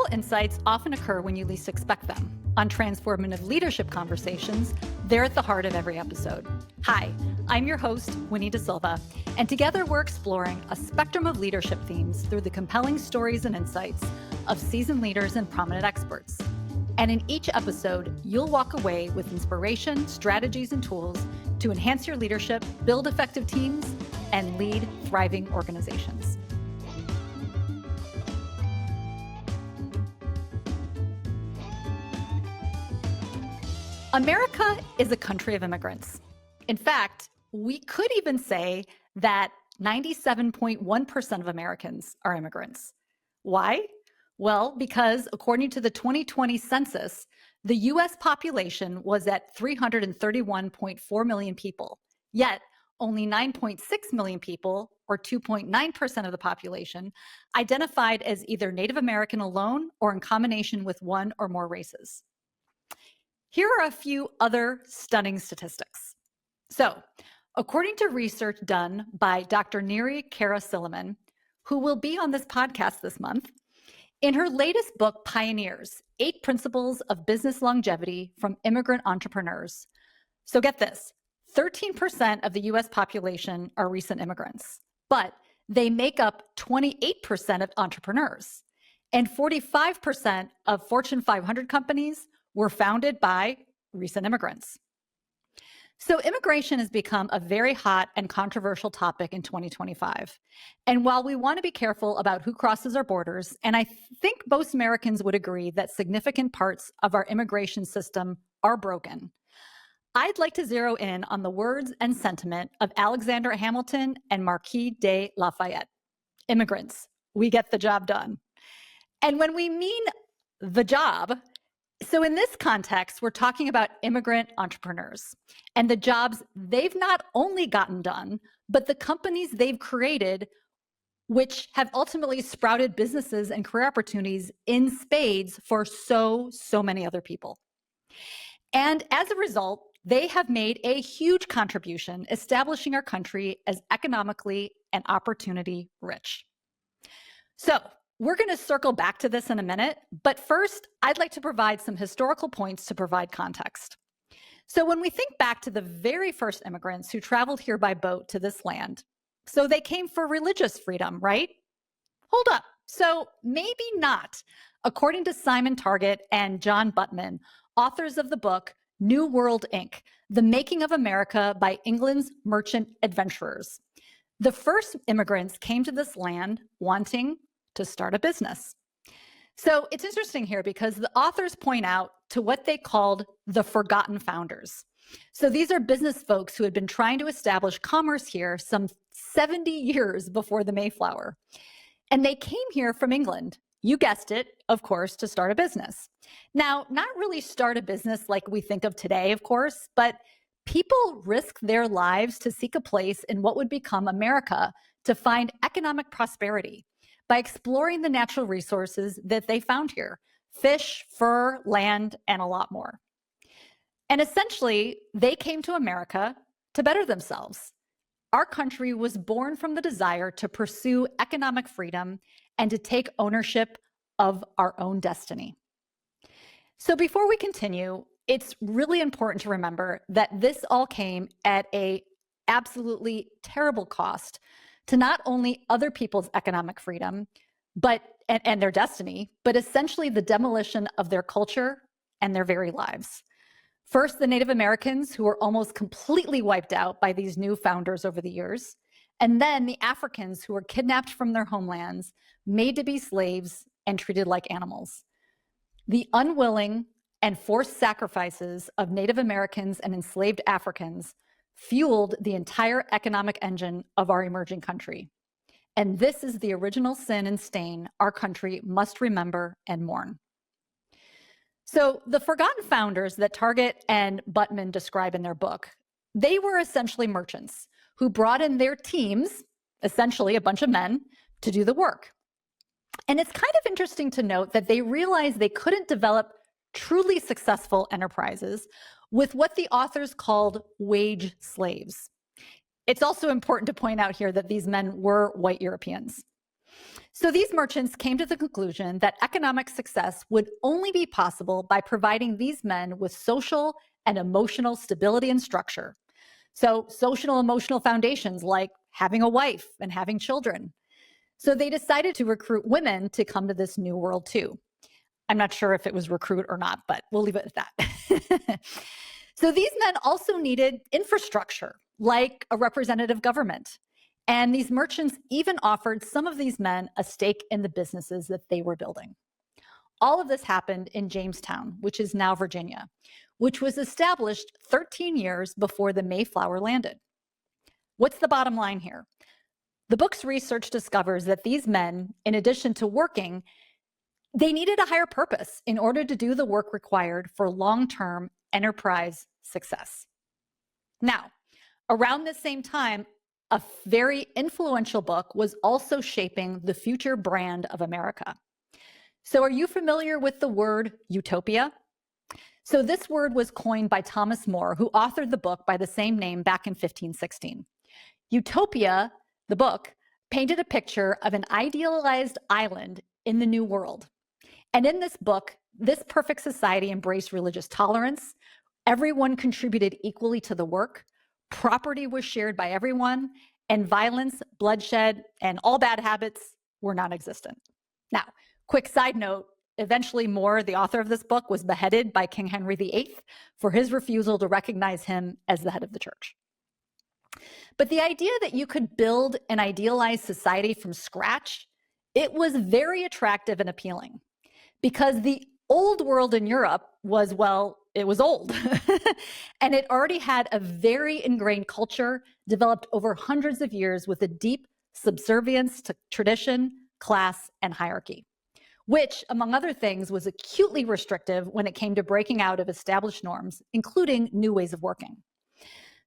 Powerful insights often occur when you least expect them. On Transformative Leadership Conversations, they're at the heart of every episode. Hi, I'm your host, Winnie da Silva, and together we're exploring a spectrum of leadership themes through the compelling stories and insights of seasoned leaders and prominent experts. And in each episode, you'll walk away with inspiration, strategies, and tools to enhance your leadership, build effective teams, and lead thriving organizations. America is a country of immigrants. In fact, we could even say that 97.1% of Americans are immigrants. Why? Well, because according to the 2020 census, the U.S. population was at 331.4 million people, yet only 9.6 million people, or 2.9% of the population, identified as either Native American alone or in combination with one or more races. Here are a few other stunning statistics. So, according to research done by Dr. Neri Kara-Silliman, who will be on this podcast this month, in her latest book, Pioneers, 8 Principles of Business Longevity from Immigrant Entrepreneurs. So get this, 13% of the US population are recent immigrants, but they make up 28% of entrepreneurs, and 45% of Fortune 500 companies were founded by recent immigrants. So immigration has become a very hot and controversial topic in 2025. And while we want to be careful about who crosses our borders, and I think most Americans would agree that significant parts of our immigration system are broken, I'd like to zero in on the words and sentiment of Alexander Hamilton and Marquis de Lafayette. Immigrants, we get the job done. And when we mean the job, so in this context, we're talking about immigrant entrepreneurs and the jobs they've not only gotten done, but the companies they've created, which have ultimately sprouted businesses and career opportunities in spades for so many other people. And as a result, they have made a huge contribution establishing our country as economically and opportunity rich. So, we're going to circle back to this in a minute, but first, I'd like to provide some historical points to provide context. So when we think back to the very first immigrants who traveled here by boat to this land, so they came for religious freedom, right? Hold up. So maybe not. According to Simon Target and John Buttman, authors of the book New World, Inc., The Making of America by England's Merchant Adventurers, the first immigrants came to this land wanting to start a business. So it's interesting here because the authors point out to what they called the forgotten founders. So these are business folks who had been trying to establish commerce here some 70 years before the Mayflower. And they came here from England, you guessed it, of course, to start a business. Now, not really start a business like we think of today, of course, but people risk their lives to seek a place in what would become America to find economic prosperity by exploring the natural resources that they found here: fish, fur, land, and a lot more. And essentially, they came to America to better themselves. Our country was born from the desire to pursue economic freedom and to take ownership of our own destiny. So before we continue, it's really important to remember that this all came at an absolutely terrible cost to not only other people's economic freedom, and their destiny, but essentially the demolition of their culture and their very lives. First, the Native Americans, who were almost completely wiped out by these new founders over the years, and then the Africans, who were kidnapped from their homelands, made to be slaves, and treated like animals. The unwilling and forced sacrifices of Native Americans and enslaved Africans fueled the entire economic engine of our emerging country. And this is the original sin and stain our country must remember and mourn. So the forgotten founders that Target and Buttman describe in their book, they were essentially merchants who brought in their teams, essentially a bunch of men, to do the work. And it's kind of interesting to note that they realized they couldn't develop truly successful enterprises with what the authors called wage slaves. It's also important to point out here that these men were white Europeans. So these merchants came to the conclusion that economic success would only be possible by providing these men with social and emotional stability and structure. So social emotional foundations like having a wife and having children. So they decided to recruit women to come to this new world too. I'm not sure if it was recruit or not, but we'll leave it at that. So these men also needed infrastructure, like a representative government. And these merchants even offered some of these men a stake in the businesses that they were building. All of this happened in Jamestown, which is now Virginia, which was established 13 years before the Mayflower landed. What's the bottom line here? The book's research discovers that these men, in addition to working, they needed a higher purpose in order to do the work required for long-term enterprise success. Now, around the same time, a very influential book was also shaping the future brand of America. So are you familiar with the word utopia? So this word was coined by Thomas More, who authored the book by the same name back in 1516. Utopia, the book, painted a picture of an idealized island in the New World. And in this book, this perfect society embraced religious tolerance. Everyone contributed equally to the work. Property was shared by everyone, and violence, bloodshed, and all bad habits were non-existent. Now, quick side note, eventually More, the author of this book, was beheaded by King Henry VIII for his refusal to recognize him as the head of the church. But the idea that you could build an idealized society from scratch, it was very attractive and appealing because the old world in Europe was, well, it was old. And it already had a very ingrained culture developed over hundreds of years with a deep subservience to tradition, class, and hierarchy, which, among other things, was acutely restrictive when it came to breaking out of established norms, including new ways of working.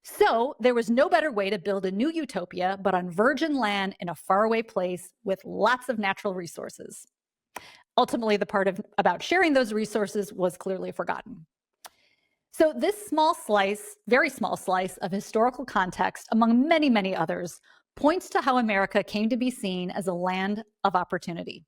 So there was no better way to build a new utopia but on virgin land in a faraway place with lots of natural resources. Ultimately, the part about sharing those resources was clearly forgotten. So this small slice, very small slice of historical context, among many, many others, points to how America came to be seen as a land of opportunity.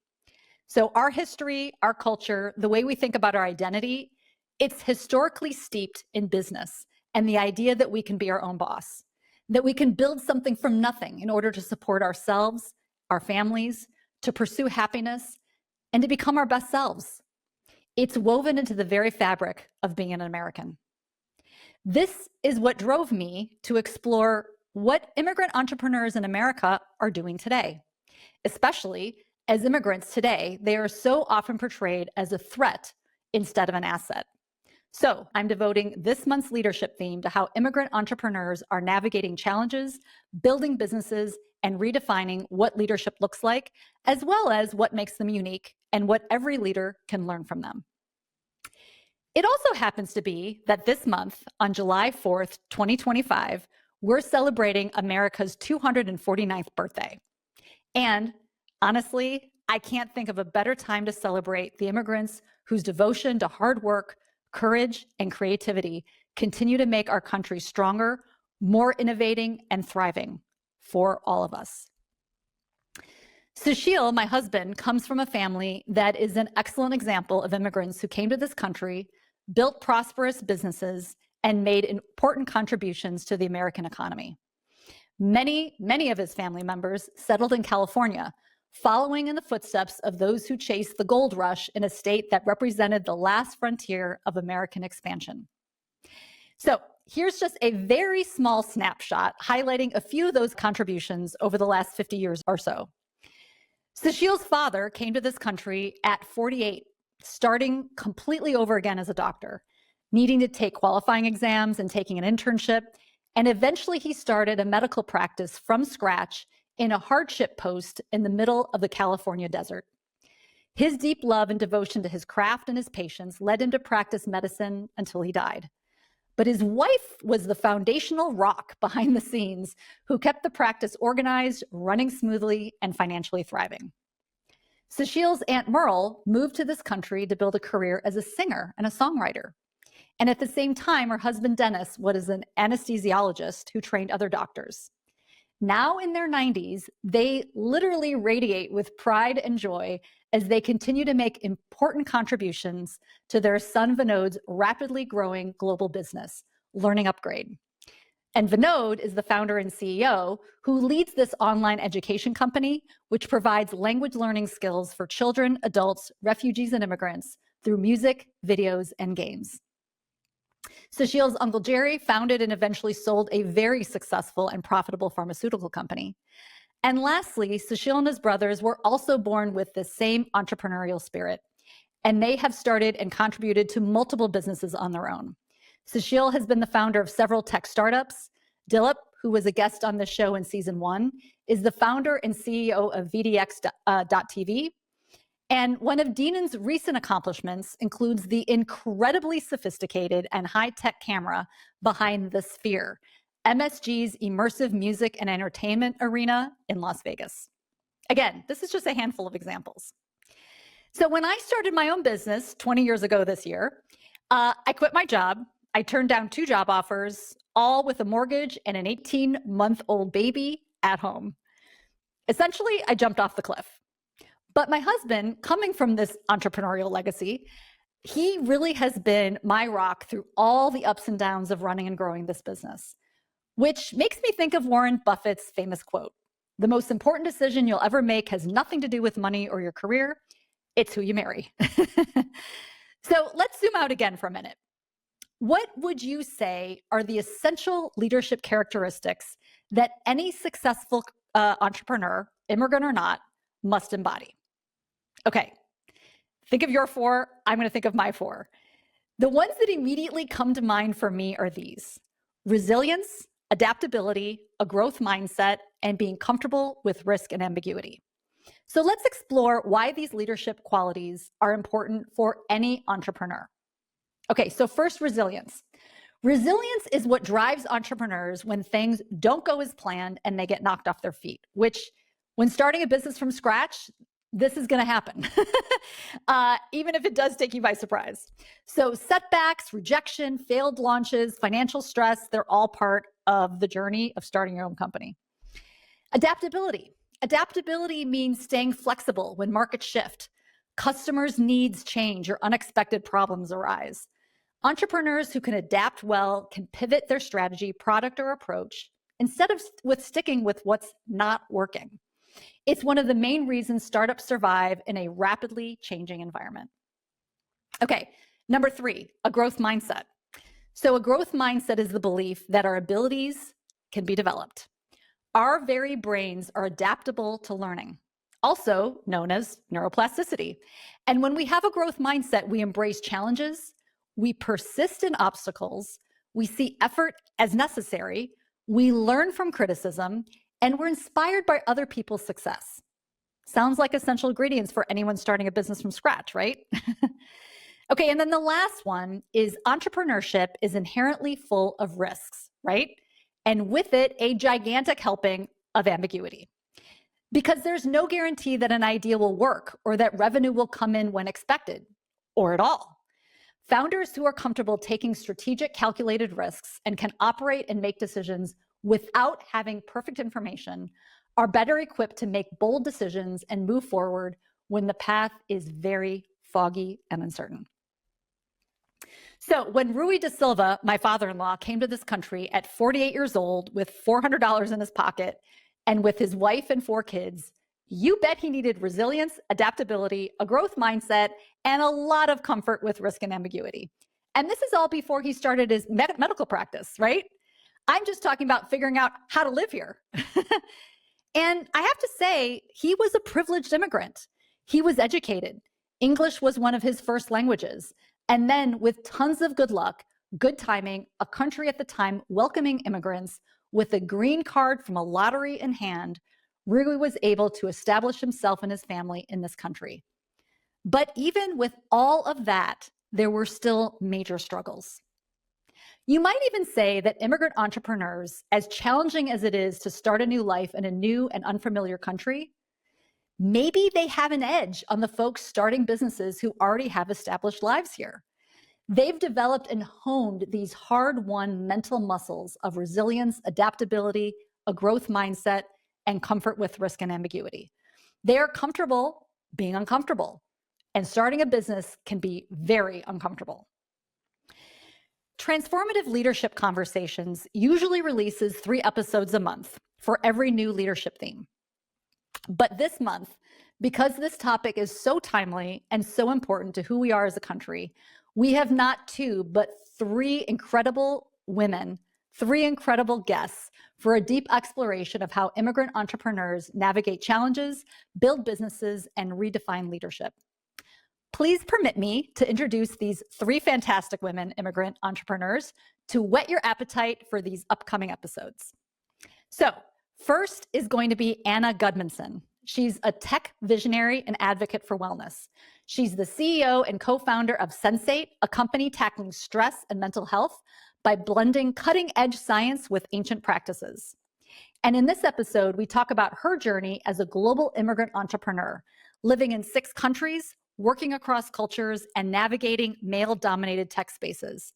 So our history, our culture, the way we think about our identity, it's historically steeped in business and the idea that we can be our own boss, that we can build something from nothing in order to support ourselves, our families, to pursue happiness, and to become our best selves. It's woven into the very fabric of being an American. This is what drove me to explore what immigrant entrepreneurs in America are doing today. Especially as immigrants today, they are so often portrayed as a threat instead of an asset. So I'm devoting this month's leadership theme to how immigrant entrepreneurs are navigating challenges, building businesses, and redefining what leadership looks like, as well as what makes them unique and what every leader can learn from them. It also happens to be that this month, on July 4th, 2025, we're celebrating America's 249th birthday. And honestly, I can't think of a better time to celebrate the immigrants whose devotion to hard work, courage, and creativity continue to make our country stronger, more innovating, and thriving for all of us. Sushil, my husband, comes from a family that is an excellent example of immigrants who came to this country, built prosperous businesses, and made important contributions to the American economy. Many of his family members settled in California, following in the footsteps of those who chased the gold rush in a state that represented the last frontier of American expansion. So here's just a very small snapshot highlighting a few of those contributions over the last 50 years or so. Sushil's father came to this country at 48, starting completely over again as a doctor, needing to take qualifying exams and taking an internship. And eventually he started a medical practice from scratch in a hardship post in the middle of the California desert. His deep love and devotion to his craft and his patients led him to practice medicine until he died. But his wife was the foundational rock behind the scenes who kept the practice organized, running smoothly, and financially thriving. Sushil's Aunt Merle moved to this country to build a career as a singer and a songwriter. And at the same time, her husband Dennis was an anesthesiologist who trained other doctors. Now in their 90s, they literally radiate with pride and joy as they continue to make important contributions to their son Vinod's rapidly growing global business, Learning Upgrade. And Vinod is the founder and CEO who leads this online education company, which provides language learning skills for children, adults, refugees, and immigrants through music, videos, and games. Sushil's Uncle Jerry founded and eventually sold a very successful and profitable pharmaceutical company. And lastly, Sushil and his brothers were also born with the same entrepreneurial spirit, and they have started and contributed to multiple businesses on their own. Sushil has been the founder of several tech startups. Dilip, who was a guest on the show in season 1, is the founder and CEO of VDX.TV. And one of Dinan's recent accomplishments includes the incredibly sophisticated and high-tech camera behind the Sphere, MSG's immersive music and entertainment arena in Las Vegas. Again, this is just a handful of examples. So when I started my own business 20 years ago this year, I quit my job. I turned down 2 job offers, all with a mortgage and an 18-month-old baby at home. Essentially, I jumped off the cliff. But my husband, coming from this entrepreneurial legacy, he really has been my rock through all the ups and downs of running and growing this business, which makes me think of Warren Buffett's famous quote: "The most important decision you'll ever make has nothing to do with money or your career. It's who you marry." So let's zoom out again for a minute. What would you say are the essential leadership characteristics that any successful entrepreneur, immigrant or not, must embody? Okay, think of your 4. I'm going to think of my 4. The ones that immediately come to mind for me are these: resilience, adaptability, a growth mindset, and being comfortable with risk and ambiguity. So let's explore why these leadership qualities are important for any entrepreneur. Okay, so first, resilience. Resilience is what drives entrepreneurs when things don't go as planned and they get knocked off their feet, which, when starting a business from scratch, this is going to happen, even if it does take you by surprise. So setbacks, rejection, failed launches, financial stress, they're all part of the journey of starting your own company. Adaptability. Adaptability means staying flexible when markets shift, customers' needs change, or unexpected problems arise. Entrepreneurs who can adapt well can pivot their strategy, product, or approach instead of sticking with what's not working. It's one of the main reasons startups survive in a rapidly changing environment. Okay, number 3, a growth mindset. So a growth mindset is the belief that our abilities can be developed. Our very brains are adaptable to learning, also known as neuroplasticity. And when we have a growth mindset, we embrace challenges, we persist in obstacles, we see effort as necessary, we learn from criticism, and we're inspired by other people's success. Sounds like essential ingredients for anyone starting a business from scratch, right? Okay, and then the last one is entrepreneurship is inherently full of risks, right? And with it, a gigantic helping of ambiguity. Because there's no guarantee that an idea will work or that revenue will come in when expected, or at all. Founders who are comfortable taking strategic, calculated risks and can operate and make decisions without having perfect information are better equipped to make bold decisions and move forward when the path is very foggy and uncertain. So when Winnie da Silva, my father-in-law, came to this country at 48 years old with $400 in his pocket and with his wife and 4 kids, you bet he needed resilience, adaptability, a growth mindset, and a lot of comfort with risk and ambiguity. And this is all before he started his medical practice, right? I'm just talking about figuring out how to live here. And I have to say, he was a privileged immigrant. He was educated. English was one of his first languages. And then with tons of good luck, good timing, a country at the time welcoming immigrants with a green card from a lottery in hand, Rui was able to establish himself and his family in this country. But even with all of that, there were still major struggles. You might even say that immigrant entrepreneurs, as challenging as it is to start a new life in a new and unfamiliar country, maybe they have an edge on the folks starting businesses who already have established lives here. They've developed and honed these hard-won mental muscles of resilience, adaptability, a growth mindset, and comfort with risk and ambiguity. They are comfortable being uncomfortable, and starting a business can be very uncomfortable. Transformative Leadership Conversations usually releases 3 episodes a month for every new leadership theme. But this month, because this topic is so timely and so important to who we are as a country, we have not 2, but 3 incredible women, 3 incredible guests for a deep exploration of how immigrant entrepreneurs navigate challenges, build businesses, and redefine leadership. Please permit me to introduce these 3 fantastic women immigrant entrepreneurs to whet your appetite for these upcoming episodes. So, first is going to be Anna Gudmundsson. She's a tech visionary and advocate for wellness. She's the CEO and co-founder of Sensate, a company tackling stress and mental health by blending cutting-edge science with ancient practices. And in this episode, we talk about her journey as a global immigrant entrepreneur, living in 6 countries, working across cultures, and navigating male-dominated tech spaces,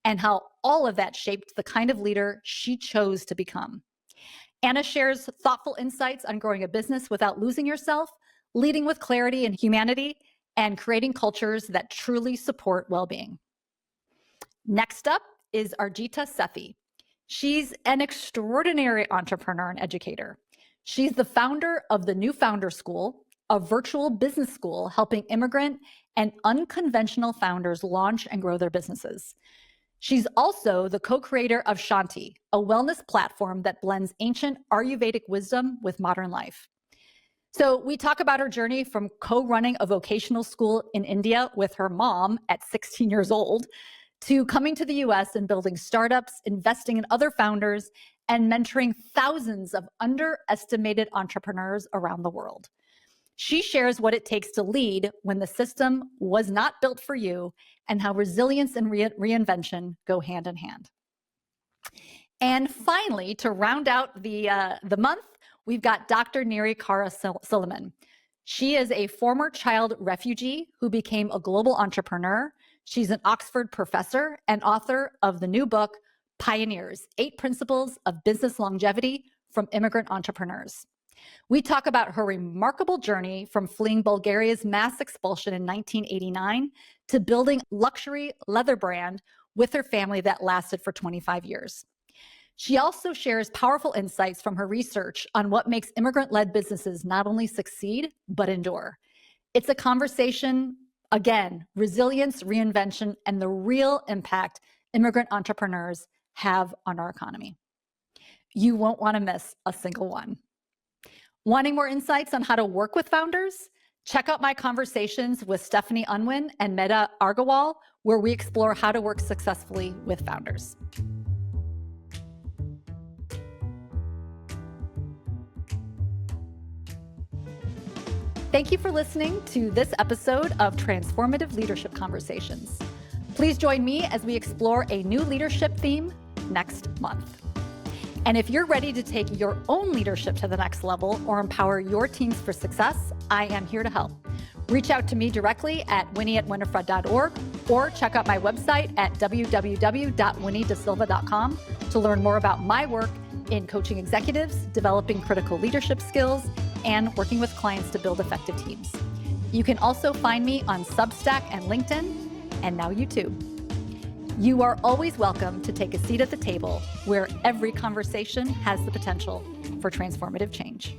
and how all of that shaped the kind of leader she chose to become. Anna shares thoughtful insights on growing a business without losing yourself, leading with clarity and humanity, and creating cultures that truly support well-being. Next up is Arjita Sethi. She's an extraordinary entrepreneur and educator. She's the founder of the New Founder School, a virtual business school helping immigrant and unconventional founders launch and grow their businesses. She's also the co-creator of Shanti, a wellness platform that blends ancient Ayurvedic wisdom with modern life. So we talk about her journey from co-running a vocational school in India with her mom at 16 years old to coming to the US and building startups, investing in other founders, and mentoring thousands of underestimated entrepreneurs around the world. She shares what it takes to lead when the system was not built for you and how resilience and reinvention go hand in hand. And finally, to round out the month, we've got Dr. Neri Kara Suleiman. She is a former child refugee who became a global entrepreneur. She's an Oxford professor and author of the new book, Pioneers: 8 Principles of Business Longevity from Immigrant Entrepreneurs. We talk about her remarkable journey from fleeing Bulgaria's mass expulsion in 1989 to building a luxury leather brand with her family that lasted for 25 years. She also shares powerful insights from her research on what makes immigrant-led businesses not only succeed, but endure. It's a conversation, again, resilience, reinvention, and the real impact immigrant entrepreneurs have on our economy. You won't want to miss a single one. Wanting more insights on how to work with founders? Check out my conversations with Stephanie Unwin and Mehta Argawal, where we explore how to work successfully with founders. Thank you for listening to this episode of Transformative Leadership Conversations. Please join me as we explore a new leadership theme next month. And if you're ready to take your own leadership to the next level or empower your teams for success, I am here to help. Reach out to me directly at winnie@winifred.org or check out my website at www.winniedasilva.com to learn more about my work in coaching executives, developing critical leadership skills, and working with clients to build effective teams. You can also find me on Substack and LinkedIn, and now YouTube. You are always welcome to take a seat at the table where every conversation has the potential for transformative change.